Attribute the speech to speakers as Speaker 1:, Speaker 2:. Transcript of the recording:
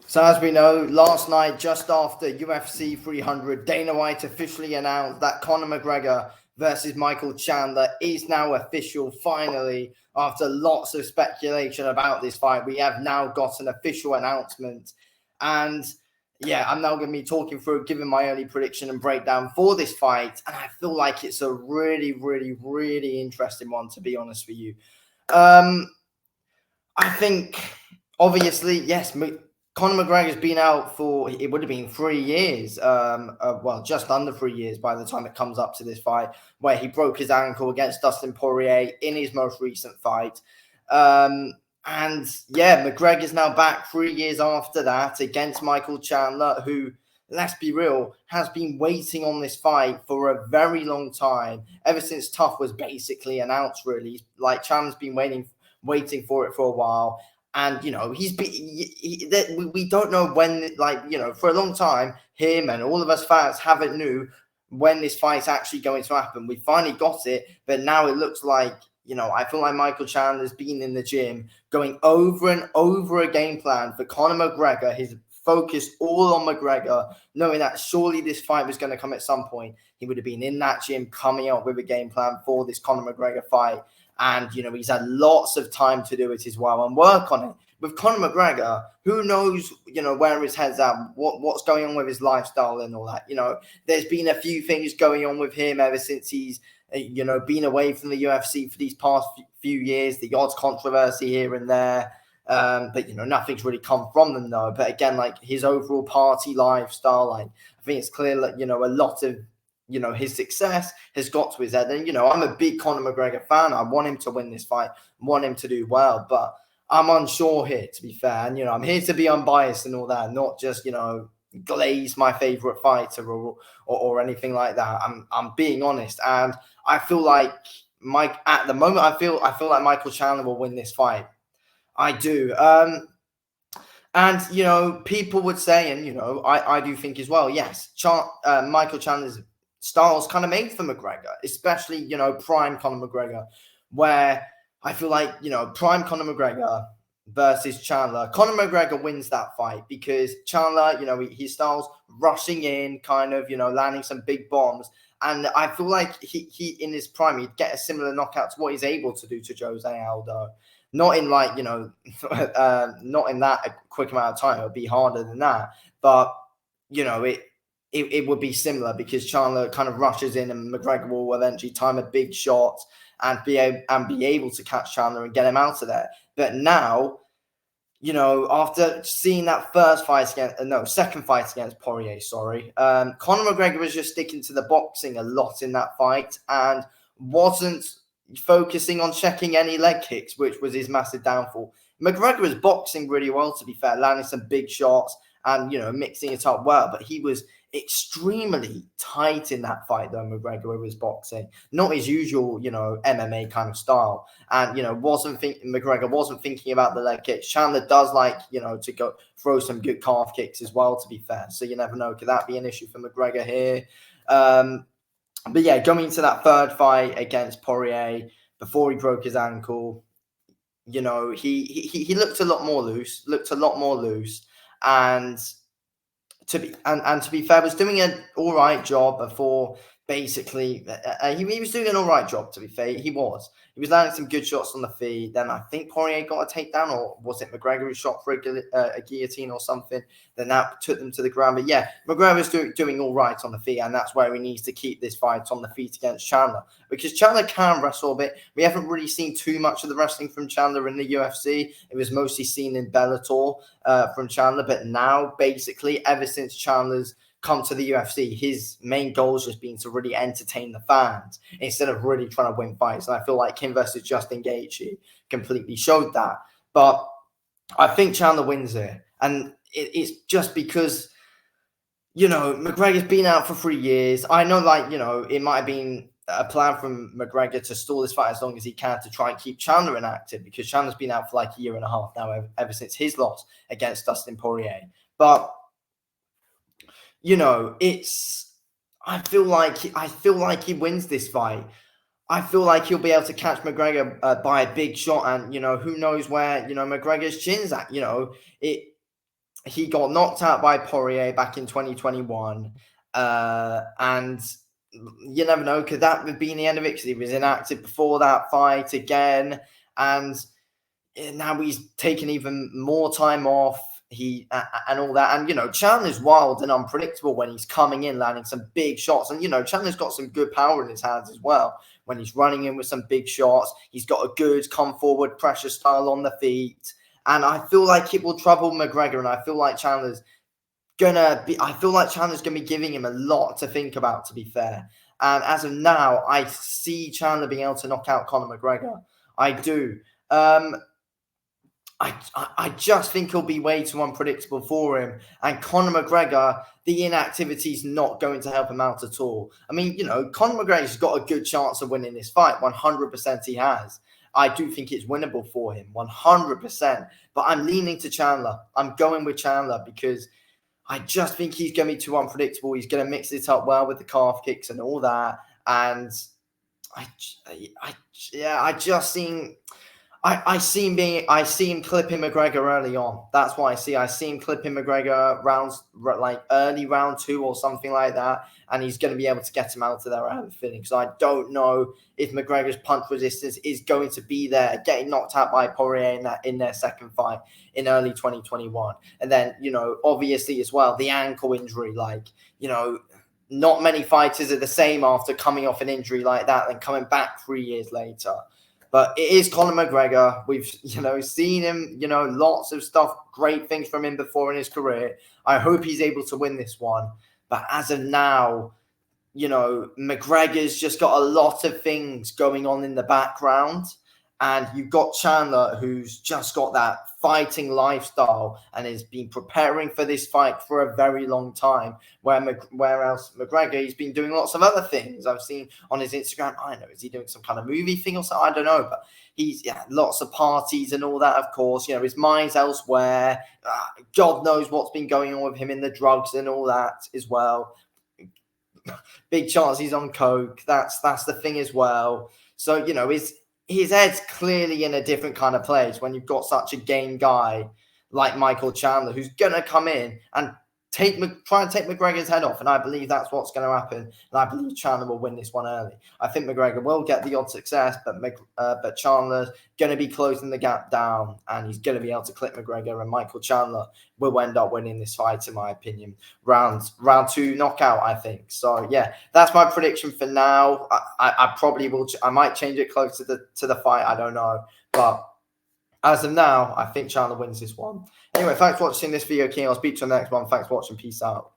Speaker 1: So as we know, last night, just after UFC 300, Dana White officially announced that Conor McGregor versus Michael Chandler is now official. Finally, after lots of speculation about this fight, we have now got an official announcement. And yeah, I'm now going to be talking through, giving my early prediction and breakdown for this fight. And I feel like it's a really, really, really interesting one, to be honest with you. Um, I think, obviously, yes, Conor McGregor's been out for, it would have been 3 years, well, just under 3 years by the time it comes up to this fight, where he broke his ankle against Dustin Poirier in his most recent fight. And yeah, McGregor's now back 3 years after that against Michael Chandler, who, let's be real, has been waiting on this fight for a very long time, ever since Tough was basically announced, really. Like, Chandler's been waiting for it for a while. And, we don't know when, for a long time, him and all of us fans haven't knew when this fight's actually going to happen. We finally got it, but now it looks like, I feel like Michael Chandler's been in the gym going over and over a game plan for Conor McGregor. His focus all on McGregor, knowing that surely this fight was going to come at some point. He would have been in that gym coming up with a game plan for this Conor McGregor fight. And, he's had lots of time to do it as well and work on it. With Conor McGregor, who knows, where his head's at, what's going on with his lifestyle and all that. There's been a few things going on with him ever since he's, been away from the UFC for these past few years, the odds controversy here and there. But, nothing's really come from them, though. But again, like, his overall party lifestyle, like, I think it's clear that, a lot of, his success has got to his head. And, I'm a big Conor McGregor fan. I want him to win this fight, want him to do well. But I'm unsure here, to be fair. And, I'm here to be unbiased and all that, not just, glaze my favorite fighter or anything like that. I'm being honest. And I feel like at the moment, I feel like Michael Chandler will win this fight. I do. And, people would say, and, I do think as well, yes, Michael Chandler's style's kind of made for McGregor, especially, prime Conor McGregor, where I feel like, prime Conor McGregor versus Chandler. Conor McGregor wins that fight because Chandler, his style's rushing in, kind of, landing some big bombs. And I feel like he in his prime, he'd get a similar knockout to what he's able to do to Jose Aldo. Not in not in that quick amount of time. It would be harder than that. But, it would be similar because Chandler kind of rushes in and McGregor will eventually time a big shot and be able to catch Chandler and get him out of there. But now, after seeing that second fight against Poirier, Conor McGregor was just sticking to the boxing a lot in that fight and wasn't focusing on checking any leg kicks, which was his massive downfall. McGregor was boxing really well, to be fair, landing some big shots and, mixing it up well, but he was extremely tight in that fight, though. McGregor was boxing, not his usual, MMA kind of style, and McGregor wasn't thinking about the leg kicks. Chandler does like, to go throw some good calf kicks as well, to be fair. So you never know, could that be an issue for McGregor here? But yeah, going into that third fight against Poirier before he broke his ankle, he looked a lot more loose, and to be fair, was doing an all right job before. Basically, he was doing an all right job, to be fair. He was landing some good shots on the feet. Then I think Poirier got a takedown, or was it McGregor who shot for a guillotine or something? Then that took them to the ground. But yeah, McGregor was doing all right on the feet, and that's where he needs to keep this fight on the feet against Chandler, because Chandler can wrestle a bit. We haven't really seen too much of the wrestling from Chandler in the UFC. It was mostly seen in Bellator from Chandler, but now, basically, ever since Chandler's come to the UFC, his main goal has just been to really entertain the fans instead of really trying to win fights. And I feel like him versus Justin Gaethje completely showed that. But I think Chandler wins here. And it's just because, McGregor's been out for 3 years. I know, it might have been a plan from McGregor to stall this fight as long as he can to try and keep Chandler inactive, because Chandler's been out for like a year and a half now, ever since his loss against Dustin Poirier. But I feel like he wins this fight. I feel like he'll be able to catch McGregor by a big shot, and who knows where McGregor's chin's at. he got knocked out by Poirier back in 2021. And you never know, could that have been the end of it? Because he was inactive before that fight again. And now he's taken even more time off. And all that. And, Chandler's wild and unpredictable when he's coming in, landing some big shots. And, Chandler's got some good power in his hands as well. When he's running in with some big shots, he's got a good come forward pressure style on the feet. And I feel like it will trouble McGregor. And I feel like Chandler's gonna be giving him a lot to think about, to be fair. And as of now, I see Chandler being able to knock out Conor McGregor. I do. I just think he'll be way too unpredictable for him. And Conor McGregor, the inactivity is not going to help him out at all. I mean, Conor McGregor's got a good chance of winning this fight. 100% he has. I do think it's winnable for him, 100%. But I'm leaning to Chandler. I'm going with Chandler because I just think he's going to be too unpredictable. He's going to mix it up well with the calf kicks and all that. And I see him clipping McGregor early on. That's what I see. I see him clipping McGregor like early round 2 or something like that, and he's going to be able to get him out of there. I have a feeling, because I don't know if McGregor's punch resistance is going to be there. Getting knocked out by Poirier in their second fight in early 2021, and then obviously as well the ankle injury. Not many fighters are the same after coming off an injury like that and coming back 3 years later. But it is Conor McGregor. We've, seen him, lots of stuff, great things from him before in his career. I hope he's able to win this one. But as of now, McGregor's just got a lot of things going on in the background. And you've got Chandler, who's just got that fighting lifestyle and has been preparing for this fight for a very long time. Whereas McGregor, he's been doing lots of other things. I've seen on his Instagram. I don't know, is he doing some kind of movie thing or something? I don't know. But he's lots of parties and all that, of course. His mind's elsewhere. God knows what's been going on with him in the drugs and all that as well. Big chance he's on coke. That's the thing as well. So, his head's clearly in a different kind of place when you've got such a game guy like Michael Chandler, who's going to come in and try and take McGregor's head off. And I believe that's what's going to happen. And I believe Chandler will win this one early. I think McGregor will get the odd success, but Chandler's going to be closing the gap down, and he's going to be able to clip McGregor, and Michael Chandler will end up winning this fight, in my opinion. Round 2 knockout, I think. So, yeah, that's my prediction for now. I probably will. I might change it close to the fight. I don't know. But as of now, I think Chandler wins this one. Anyway, thanks for watching this video, King. I'll speak to you on the next one. Thanks for watching. Peace out.